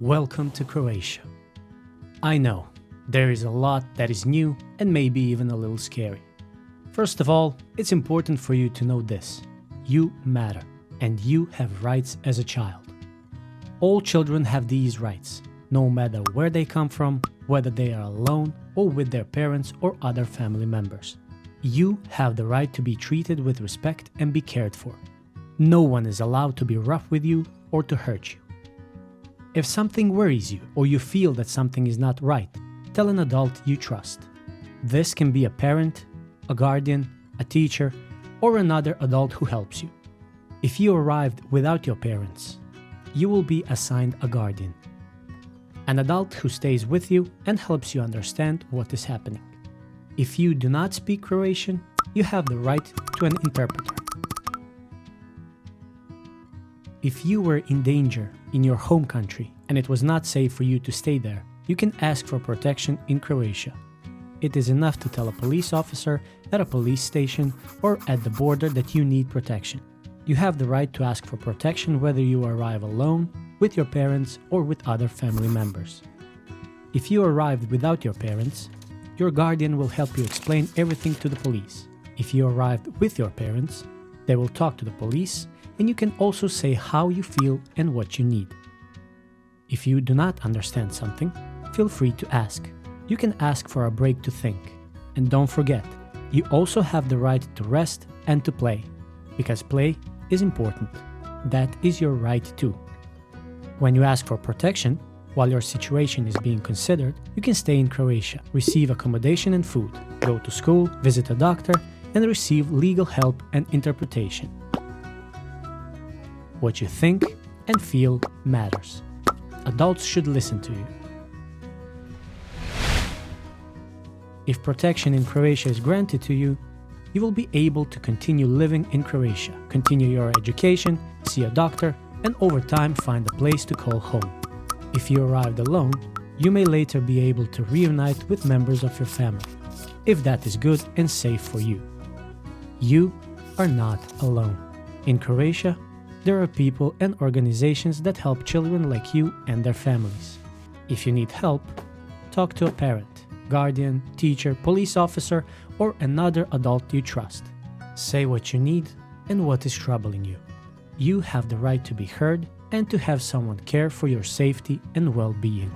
Welcome to Croatia. I know, there is a lot that is new and maybe even a little scary. First of all, it's important for you to know this. You matter, and you have rights as a child. All children have these rights, no matter where they come from, whether they are alone or with their parents or other family members. You have the right to be treated with respect and be cared for. No one is allowed to be rough with you or to hurt you. If something worries you or you feel that something is not right, tell an adult you trust. This can be a parent, a guardian, a teacher, or another adult who helps you. If you arrived without your parents, you will be assigned a guardian, an adult who stays with you and helps you understand what is happening. If you do not speak Croatian, you have the right to an interpreter. If you were in danger in your home country and it was not safe for you to stay there, you can ask for protection in Croatia. It is enough to tell a police officer at a police station or at the border that you need protection. You have the right to ask for protection whether you arrive alone, with your parents, or with other family members. If you arrived without your parents, your guardian will help you explain everything to the police. If you arrived with your parents, they will talk to the police, and you can also say how you feel and what you need. If you do not understand something, feel free to ask. You can ask for a break to think. And don't forget, you also have the right to rest and to play, because play is important. That is your right too. When you ask for protection, while your situation is being considered, you can stay in Croatia, receive accommodation and food, go to school, visit a doctor, and receive legal help and interpretation. What you think and feel matters. Adults should listen to you. If protection in Croatia is granted to you, you will be able to continue living in Croatia, continue your education, see a doctor, and over time find a place to call home. If you arrived alone, you may later be able to reunite with members of your family, if that is good and safe for you. You are not alone. In Croatia, there are people and organizations that help children like you and their families. If you need help, talk to a parent, guardian, teacher, police officer, or another adult you trust. Say what you need and what is troubling you. You have the right to be heard and to have someone care for your safety and well-being.